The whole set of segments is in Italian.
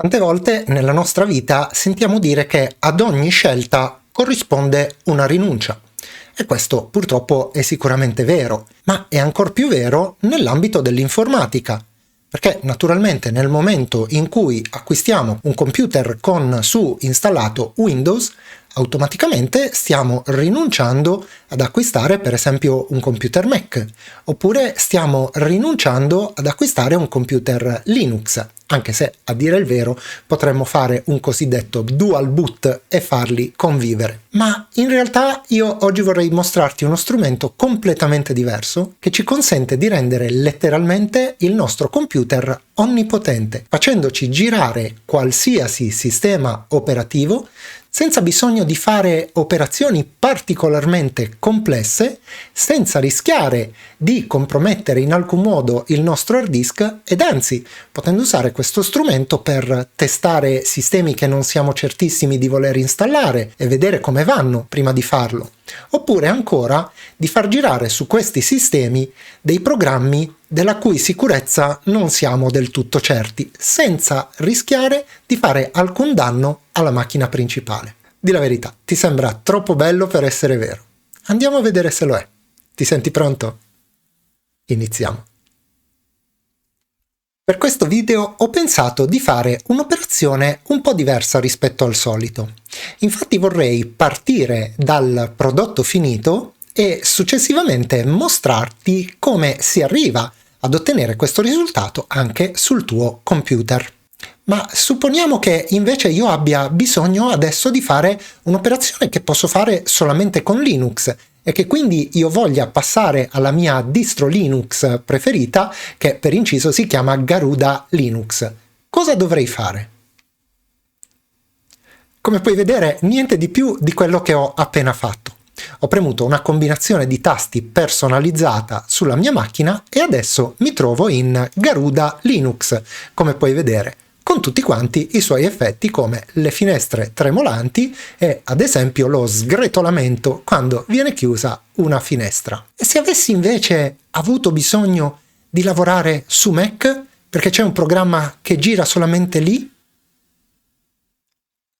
Quante volte nella nostra vita sentiamo dire che ad ogni scelta corrisponde una rinuncia. E questo purtroppo è sicuramente vero, ma è ancor più vero nell'ambito dell'informatica. Perché naturalmente nel momento in cui acquistiamo un computer con su installato Windows, automaticamente stiamo rinunciando ad acquistare per esempio un computer Mac, oppure stiamo rinunciando ad acquistare un computer Linux, anche se a dire il vero potremmo fare un cosiddetto dual boot e farli convivere. Ma in realtà io oggi vorrei mostrarti uno strumento completamente diverso che ci consente di rendere letteralmente il nostro computer onnipotente, facendoci girare qualsiasi sistema operativo senza bisogno di fare operazioni particolarmente complesse, senza rischiare di compromettere in alcun modo il nostro hard disk ed anzi potendo usare questo strumento per testare sistemi che non siamo certissimi di voler installare e vedere come vanno prima di farlo, oppure ancora di far girare su questi sistemi dei programmi della cui sicurezza non siamo del tutto certi, senza rischiare di fare alcun danno alla macchina principale. Di la verità, ti sembra troppo bello per essere vero. Andiamo a vedere se lo è. Ti senti pronto? Iniziamo. Per questo video ho pensato di fare un'operazione un po' diversa rispetto al solito. Infatti vorrei partire dal prodotto finito e successivamente mostrarti come si arriva ad ottenere questo risultato anche sul tuo computer. Ma supponiamo che invece io abbia bisogno adesso di fare un'operazione che posso fare solamente con Linux e che quindi io voglia passare alla mia distro Linux preferita, che per inciso si chiama Garuda Linux. Cosa dovrei fare? Come puoi vedere, niente di più di quello che ho appena fatto. Ho premuto una combinazione di tasti personalizzata sulla mia macchina e adesso mi trovo in Garuda Linux, come puoi vedere, con tutti quanti i suoi effetti come le finestre tremolanti e ad esempio lo sgretolamento quando viene chiusa una finestra. E se avessi invece avuto bisogno di lavorare su Mac, perché c'è un programma che gira solamente lì,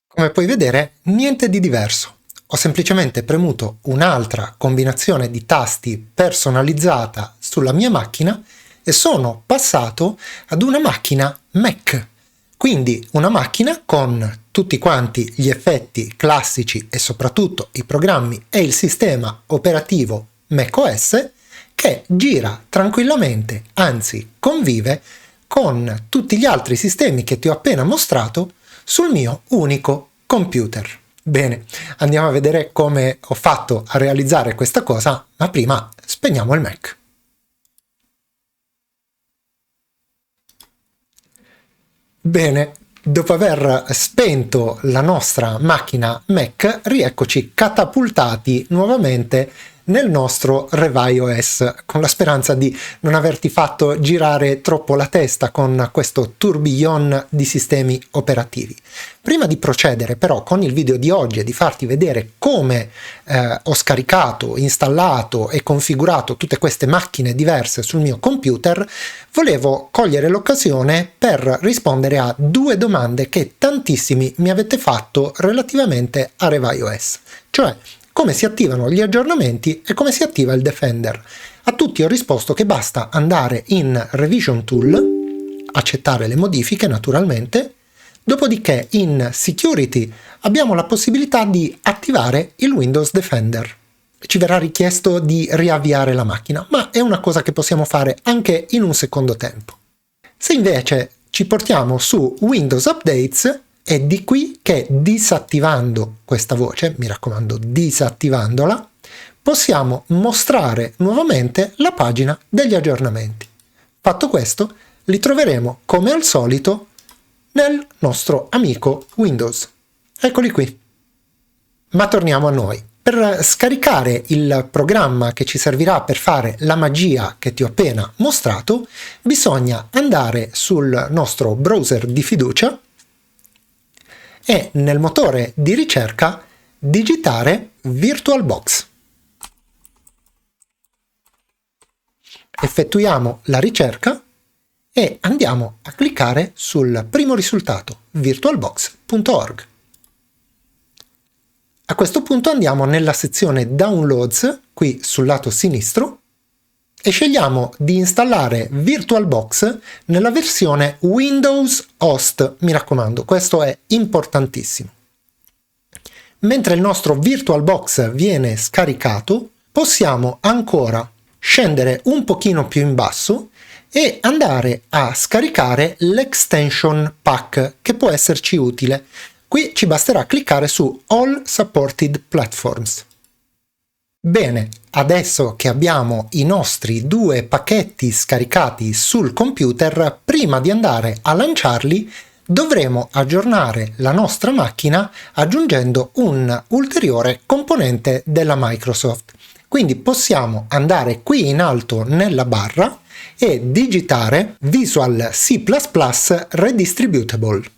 come puoi vedere, niente di diverso. Ho semplicemente premuto un'altra combinazione di tasti personalizzata sulla mia macchina e sono passato ad una macchina Mac. Quindi una macchina con tutti quanti gli effetti classici e soprattutto i programmi e il sistema operativo macOS che gira tranquillamente, anzi convive con tutti gli altri sistemi che ti ho appena mostrato sul mio unico computer. Bene, andiamo a vedere come ho fatto a realizzare questa cosa, ma prima spegniamo il Mac. Bene, dopo aver spento la nostra macchina Mac, rieccoci catapultati nuovamente nel nostro RevaiOS, con la speranza di non averti fatto girare troppo la testa con questo tourbillon di sistemi operativi. Prima di procedere però con il video di oggi e di farti vedere come ho scaricato, installato e configurato tutte queste macchine diverse sul mio computer, volevo cogliere l'occasione per rispondere a due domande che tantissimi mi avete fatto relativamente a RevaiOS, cioè come si attivano gli aggiornamenti e come si attiva il Defender. A tutti ho risposto che basta andare in Revision Tool, accettare le modifiche naturalmente, dopodiché in Security abbiamo la possibilità di attivare il Windows Defender. Ci verrà richiesto di riavviare la macchina, ma è una cosa che possiamo fare anche in un secondo tempo. Se invece ci portiamo su Windows Updates, è di qui che disattivando questa voce, mi raccomando disattivandola, possiamo mostrare nuovamente la pagina degli aggiornamenti. Fatto questo, li troveremo come al solito nel nostro amico Windows. Eccoli qui. Ma torniamo a noi. Per scaricare il programma che ci servirà per fare la magia che ti ho appena mostrato, bisogna andare sul nostro browser di fiducia e nel motore di ricerca digitare VirtualBox. Effettuiamo la ricerca e andiamo a cliccare sul primo risultato, virtualbox.org. A questo punto andiamo nella sezione Downloads, qui sul lato sinistro, e scegliamo di installare VirtualBox nella versione Windows Host. Mi raccomando, questo è importantissimo. Mentre il nostro VirtualBox viene scaricato, possiamo ancora scendere un pochino più in basso e andare a scaricare l'extension pack che può esserci utile. Qui ci basterà cliccare su All Supported Platforms. Bene, adesso che abbiamo i nostri 2 pacchetti scaricati sul computer, prima di andare a lanciarli, dovremo aggiornare la nostra macchina aggiungendo un ulteriore componente della Microsoft. Quindi possiamo andare qui in alto nella barra e digitare Visual C++ Redistributable.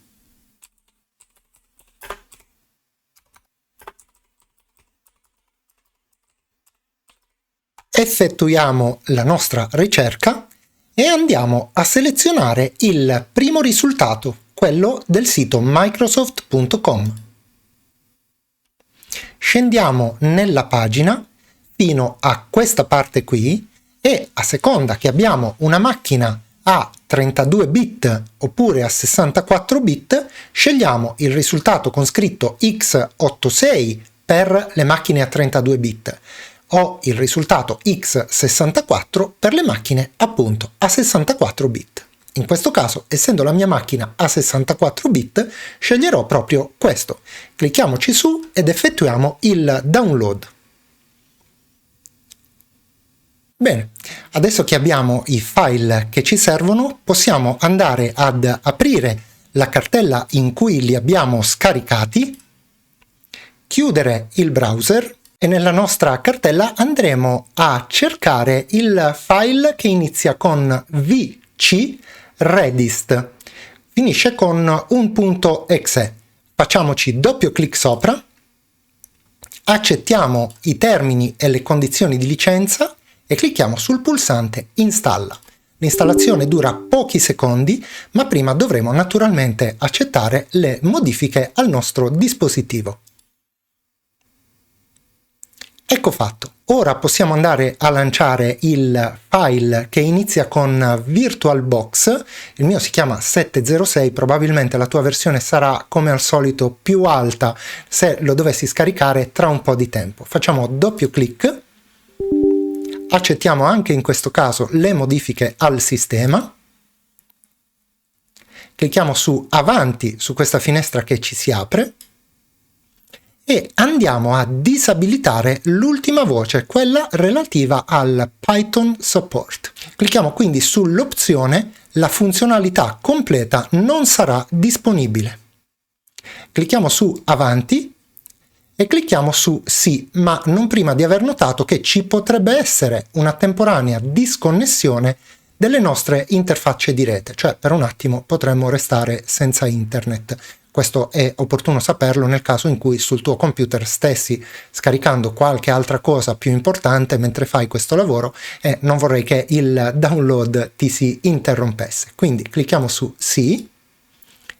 Effettuiamo la nostra ricerca e andiamo a selezionare il primo risultato, quello del sito microsoft.com. Scendiamo nella pagina fino a questa parte qui e a seconda che abbiamo una macchina a 32 bit oppure a 64 bit, scegliamo il risultato con scritto x86 per le macchine a 32 bit o il risultato x64 per le macchine appunto a 64 bit. In questo caso, essendo la mia macchina a 64 bit, sceglierò proprio questo. Clicchiamoci su ed effettuiamo il download. Bene, adesso che abbiamo i file che ci servono, possiamo andare ad aprire la cartella in cui li abbiamo scaricati, chiudere il browser e nella nostra cartella andremo a cercare il file che inizia con vc redist, finisce con un .exe. Facciamoci doppio clic sopra, accettiamo i termini e le condizioni di licenza e clicchiamo sul pulsante installa. L'installazione dura pochi secondi, ma prima dovremo naturalmente accettare le modifiche al nostro dispositivo. Ecco fatto. Ora possiamo andare a lanciare il file che inizia con VirtualBox. Il mio si chiama 706, probabilmente la tua versione sarà come al solito più alta se lo dovessi scaricare tra un po' di tempo. Facciamo doppio clic, accettiamo anche in questo caso le modifiche al sistema, clicchiamo su avanti su questa finestra che ci si apre e andiamo a disabilitare l'ultima voce, quella relativa al Python Support. Clicchiamo quindi sull'opzione la funzionalità completa non sarà disponibile. Clicchiamo su avanti e clicchiamo su sì, ma non prima di aver notato che ci potrebbe essere una temporanea disconnessione delle nostre interfacce di rete, cioè per un attimo potremmo restare senza internet. Questo è opportuno saperlo nel caso in cui sul tuo computer stessi scaricando qualche altra cosa più importante mentre fai questo lavoro e non vorrei che il download ti si interrompesse. Quindi clicchiamo su sì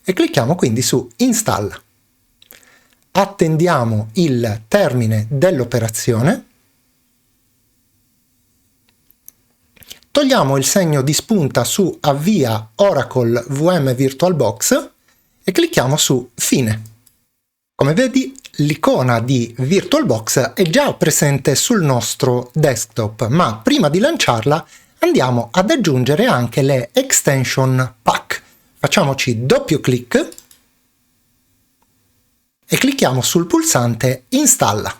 e clicchiamo quindi su installa. Attendiamo il termine dell'operazione, togliamo il segno di spunta su avvia Oracle VM VirtualBox e clicchiamo su fine. Come vedi, l'icona di VirtualBox è già presente sul nostro desktop, ma prima di lanciarla andiamo ad aggiungere anche le extension pack. Facciamoci doppio clic e clicchiamo sul pulsante installa.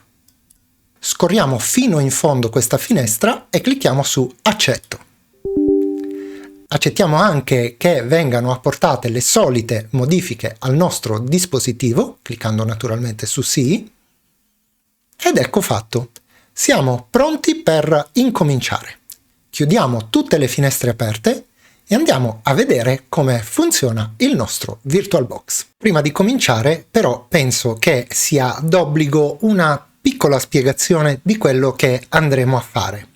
Scorriamo fino in fondo questa finestra e clicchiamo su accetto. Accettiamo anche che vengano apportate le solite modifiche al nostro dispositivo, cliccando naturalmente su sì, ed ecco fatto. Siamo pronti per incominciare. Chiudiamo tutte le finestre aperte e andiamo a vedere come funziona il nostro VirtualBox. Prima di cominciare, però, penso che sia d'obbligo una piccola spiegazione di quello che andremo a fare.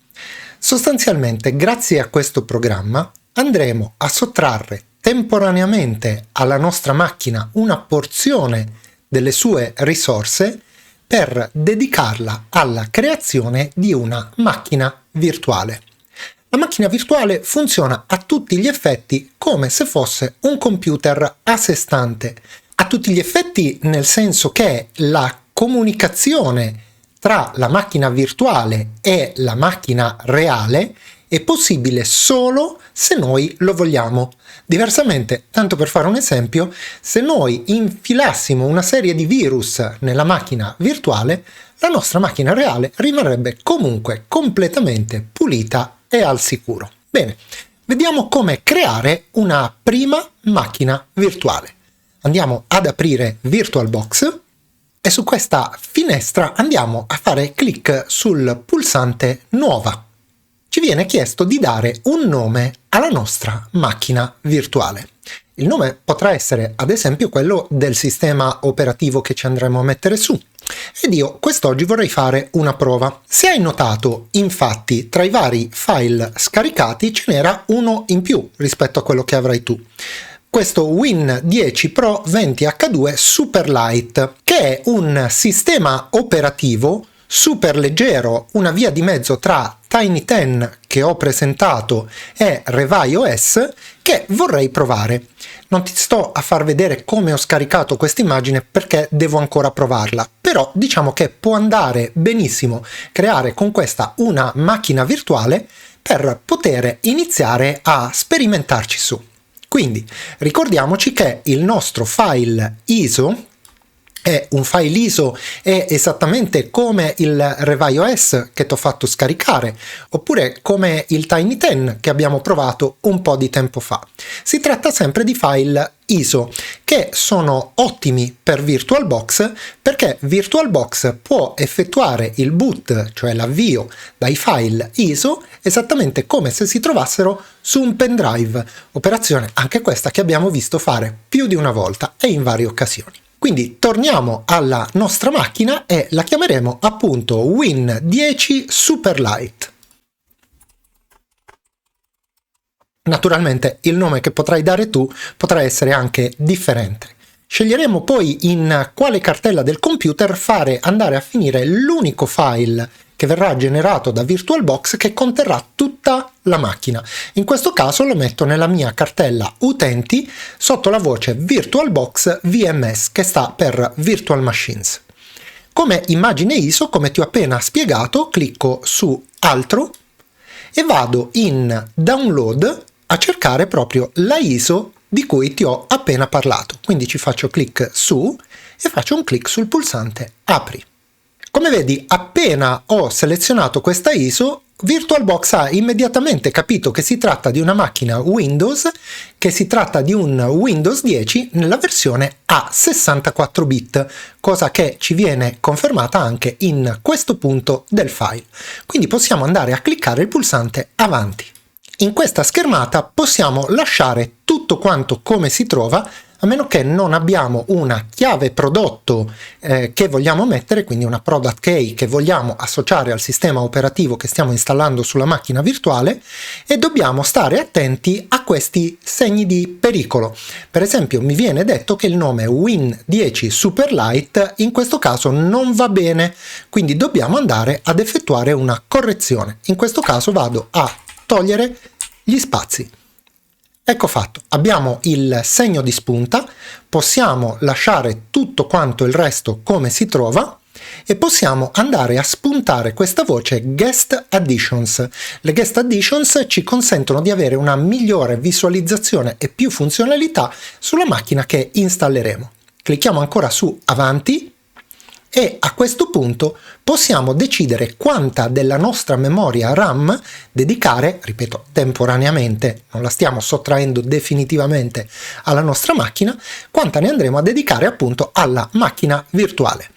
Sostanzialmente, grazie a questo programma, andremo a sottrarre temporaneamente alla nostra macchina una porzione delle sue risorse per dedicarla alla creazione di una macchina virtuale. La macchina virtuale funziona a tutti gli effetti come se fosse un computer a sé stante. A tutti gli effetti nel senso che la comunicazione tra la macchina virtuale e la macchina reale è possibile solo se noi lo vogliamo. Diversamente, tanto per fare un esempio, se noi infilassimo una serie di virus nella macchina virtuale, la nostra macchina reale rimarrebbe comunque completamente pulita e al sicuro. Bene, vediamo come creare una prima macchina virtuale. Andiamo ad aprire VirtualBox e su questa finestra andiamo a fare clic sul pulsante Nuova. Ci viene chiesto di dare un nome alla nostra macchina virtuale. Il nome potrà essere ad esempio quello del sistema operativo che ci andremo a mettere su. Ed io quest'oggi vorrei fare una prova. Se hai notato, infatti, tra i vari file scaricati ce n'era uno in più rispetto a quello che avrai tu. Questo Win10 Pro 20H2 Superlight, che è un sistema operativo super leggero, una via di mezzo tra Tiny10 che ho presentato e RevaiOS che vorrei provare. Non ti sto a far vedere come ho scaricato questa immagine perché devo ancora provarla, però diciamo che può andare benissimo creare con questa una macchina virtuale per poter iniziare a sperimentarci su. Quindi ricordiamoci che il nostro file ISO è un file ISO, è esattamente come il RevaiOS che ti ho fatto scaricare, oppure come il Tiny10 che abbiamo provato un po' di tempo fa. Si tratta sempre di file ISO che sono ottimi per VirtualBox perché VirtualBox può effettuare il boot, cioè l'avvio dai file ISO, esattamente come se si trovassero su un pendrive, operazione anche questa che abbiamo visto fare più di una volta e in varie occasioni. Quindi torniamo alla nostra macchina e la chiameremo appunto Win10 Superlight. Naturalmente il nome che potrai dare tu potrà essere anche differente. Sceglieremo poi in quale cartella del computer fare andare a finire l'unico file che verrà generato da VirtualBox che conterrà tutta la macchina. In questo caso lo metto nella mia cartella utenti sotto la voce VirtualBox VMS che sta per Virtual Machines. Come immagine ISO, come ti ho appena spiegato, clicco su Altro e vado in Download a cercare proprio la ISO di cui ti ho appena parlato. Quindi ci faccio clic su e faccio un clic sul pulsante Apri. Come vedi, appena ho selezionato questa ISO, VirtualBox ha immediatamente capito che si tratta di una macchina Windows, che si tratta di un Windows 10 nella versione a 64 bit, cosa che ci viene confermata anche in questo punto del file. Quindi possiamo andare a cliccare il pulsante Avanti. In questa schermata possiamo lasciare tutto quanto come si trova, a meno che non abbiamo una chiave prodotto che vogliamo mettere, quindi una product key che vogliamo associare al sistema operativo che stiamo installando sulla macchina virtuale, e dobbiamo stare attenti a questi segni di pericolo. Per esempio mi viene detto che il nome Win10 Superlight in questo caso non va bene, quindi dobbiamo andare ad effettuare una correzione. In questo caso vado a togliere gli spazi. Ecco fatto, abbiamo il segno di spunta, possiamo lasciare tutto quanto il resto come si trova e possiamo andare a spuntare questa voce Guest Additions. Le Guest Additions ci consentono di avere una migliore visualizzazione e più funzionalità sulla macchina che installeremo. Clicchiamo ancora su Avanti e a questo punto possiamo decidere quanta della nostra memoria RAM dedicare, ripeto, temporaneamente, non la stiamo sottraendo definitivamente alla nostra macchina, quanta ne andremo a dedicare appunto alla macchina virtuale.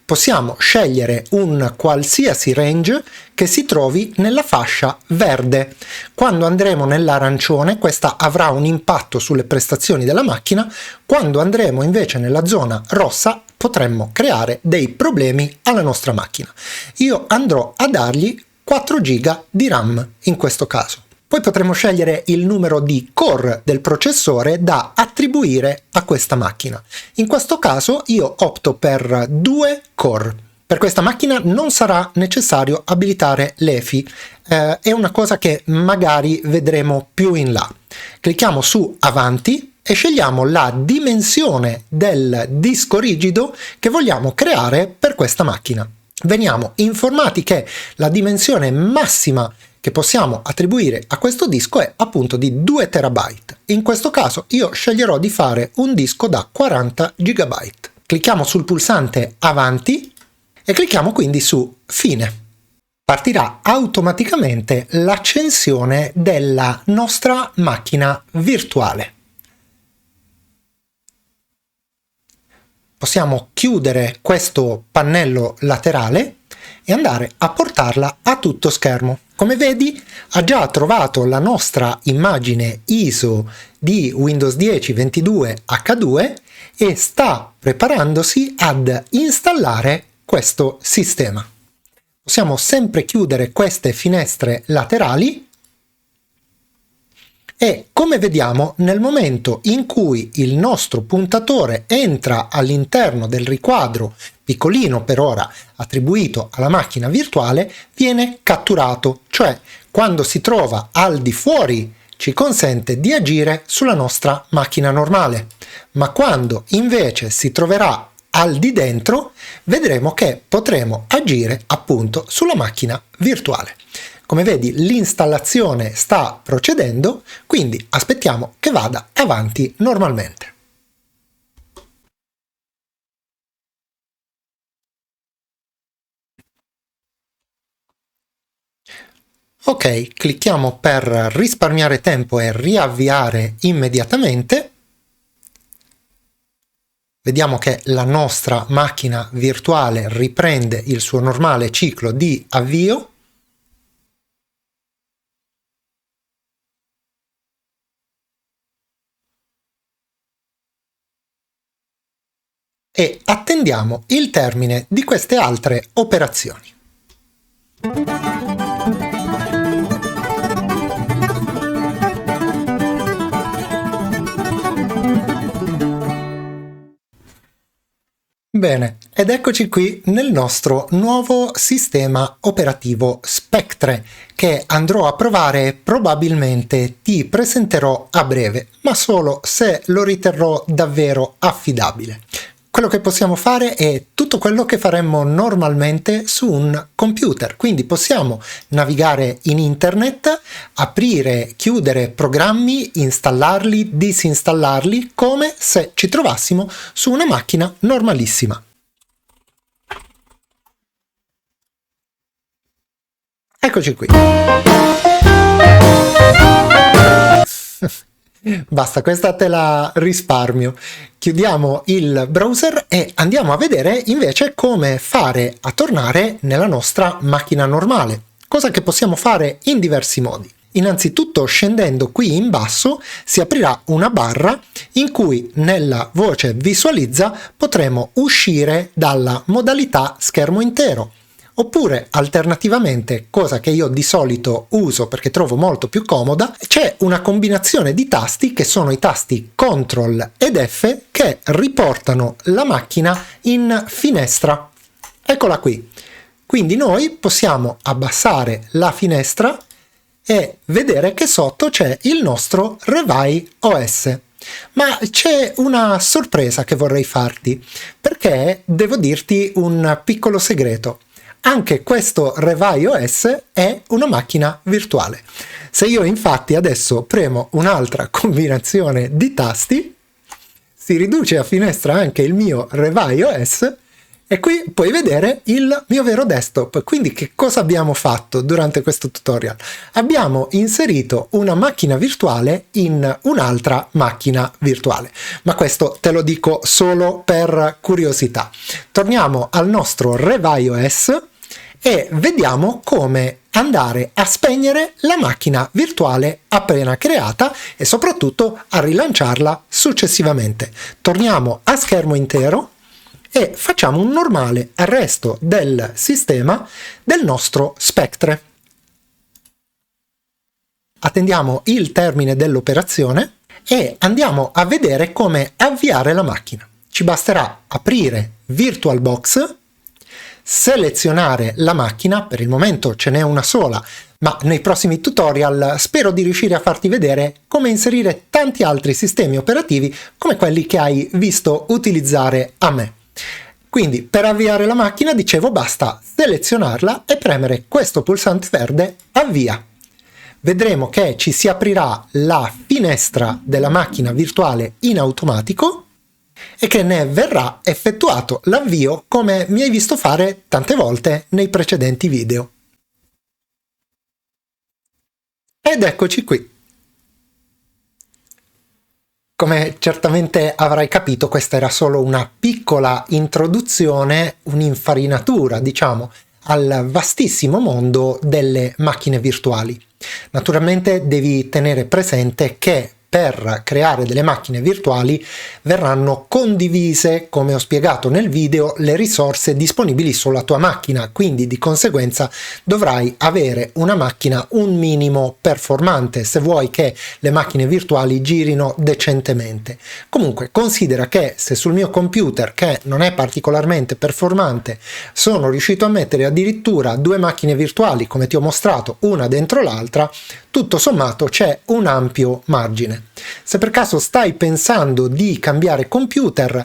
Possiamo scegliere un qualsiasi range che si trovi nella fascia verde. Quando andremo nell'arancione, questa avrà un impatto sulle prestazioni della macchina. Quando andremo invece nella zona rossa, potremmo creare dei problemi alla nostra macchina. Io andrò a dargli 4 GB di RAM in questo caso. Poi potremo scegliere il numero di core del processore da attribuire a questa macchina. In questo caso io opto per 2 core. Per questa macchina non sarà necessario abilitare l'EFI, è una cosa che magari vedremo più in là. Clicchiamo su Avanti e scegliamo la dimensione del disco rigido che vogliamo creare per questa macchina. Veniamo informati che la dimensione massima che possiamo attribuire a questo disco è appunto di 2 terabyte. In questo caso io sceglierò di fare un disco da 40 gigabyte. Clicchiamo sul pulsante Avanti e clicchiamo quindi su Fine. Partirà automaticamente l'accensione della nostra macchina virtuale. Possiamo chiudere questo pannello laterale e andare a portarla a tutto schermo. Come vedi, ha già trovato la nostra immagine ISO di Windows 10 22H2 e sta preparandosi ad installare questo sistema. Possiamo sempre chiudere queste finestre laterali e, come vediamo, nel momento in cui il nostro puntatore entra all'interno del riquadro piccolino per ora attribuito alla macchina virtuale, viene catturato, cioè quando si trova al di fuori ci consente di agire sulla nostra macchina normale, ma quando invece si troverà al di dentro vedremo che potremo agire appunto sulla macchina virtuale. Come vedi, l'installazione sta procedendo, quindi aspettiamo che vada avanti normalmente. Ok, clicchiamo per risparmiare tempo e riavviare immediatamente. Vediamo che la nostra macchina virtuale riprende il suo normale ciclo di avvio. E attendiamo il termine di queste altre operazioni. Bene, ed eccoci qui nel nostro nuovo sistema operativo Spectre, che andrò a provare e probabilmente ti presenterò a breve, ma solo se lo riterrò davvero affidabile. Quello che possiamo fare è tutto quello che faremmo normalmente su un computer, quindi possiamo navigare in internet, aprire, chiudere programmi, installarli, disinstallarli, come se ci trovassimo su una macchina normalissima. Eccoci qui. Basta, questa te la risparmio. Chiudiamo il browser e andiamo a vedere invece come fare a tornare nella nostra macchina normale, cosa che possiamo fare in diversi modi. Innanzitutto, scendendo qui in basso si aprirà una barra in cui nella voce visualizza potremo uscire dalla modalità schermo intero. Oppure alternativamente, cosa che io di solito uso perché trovo molto più comoda, c'è una combinazione di tasti che sono i tasti CTRL ed F che riportano la macchina in finestra. Eccola qui. Quindi noi possiamo abbassare la finestra e vedere che sotto c'è il nostro Revai OS. Ma c'è una sorpresa che vorrei farti, perché devo dirti un piccolo segreto. Anche questo Revai OS è una macchina virtuale. Se io infatti adesso premo un'altra combinazione di tasti, si riduce a finestra anche il mio Revai OS e qui puoi vedere il mio vero desktop. Quindi che cosa abbiamo fatto durante questo tutorial? Abbiamo inserito una macchina virtuale in un'altra macchina virtuale, ma questo te lo dico solo per curiosità. Torniamo al nostro Revai OS e vediamo come andare a spegnere la macchina virtuale appena creata e soprattutto a rilanciarla successivamente. Torniamo a schermo intero e facciamo un normale arresto del sistema del nostro Spectre. attendiamo il termine dell'operazione e andiamo a vedere come avviare la macchina. Ci basterà aprire VirtualBox, selezionare la macchina, per il momento ce n'è una sola, ma nei prossimi tutorial spero di riuscire a farti vedere come inserire tanti altri sistemi operativi come quelli che hai visto utilizzare a me. Quindi per avviare la macchina, dicevo, basta selezionarla e premere questo pulsante verde avvia. Vedremo che ci si aprirà la finestra della macchina virtuale in automatico e che ne verrà effettuato l'avvio come mi hai visto fare tante volte nei precedenti video. Ed eccoci qui. Come certamente avrai capito, questa era solo una piccola introduzione, un'infarinatura, diciamo, al vastissimo mondo delle macchine virtuali. Naturalmente devi tenere presente che per creare delle macchine virtuali verranno condivise, come ho spiegato nel video, le risorse disponibili sulla tua macchina, quindi di conseguenza dovrai avere una macchina un minimo performante se vuoi che le macchine virtuali girino decentemente. Comunque considera che se sul mio computer, che non è particolarmente performante, sono riuscito a mettere addirittura due macchine virtuali, come ti ho mostrato, una dentro l'altra, tutto sommato c'è un ampio margine. Se per caso stai pensando di cambiare computer,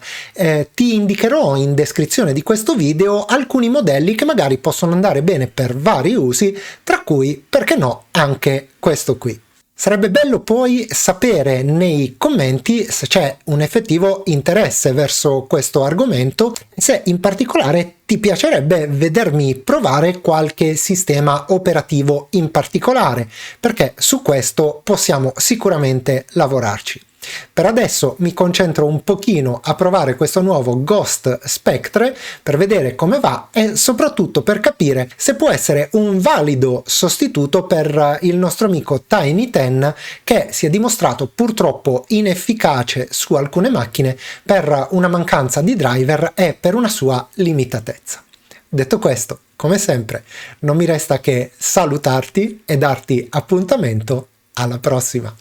ti indicherò in descrizione di questo video alcuni modelli che magari possono andare bene per vari usi, tra cui, perché no, anche questo qui. Sarebbe bello poi sapere nei commenti se c'è un effettivo interesse verso questo argomento e se in particolare ti piacerebbe vedermi provare qualche sistema operativo in particolare, perché su questo possiamo sicuramente lavorarci. Per adesso mi concentro un pochino a provare questo nuovo Ghost Spectre per vedere come va e soprattutto per capire se può essere un valido sostituto per il nostro amico Tiny 10, che si è dimostrato purtroppo inefficace su alcune macchine per una mancanza di driver e per una sua limitatezza. Detto questo, come sempre, non mi resta che salutarti e darti appuntamento alla prossima.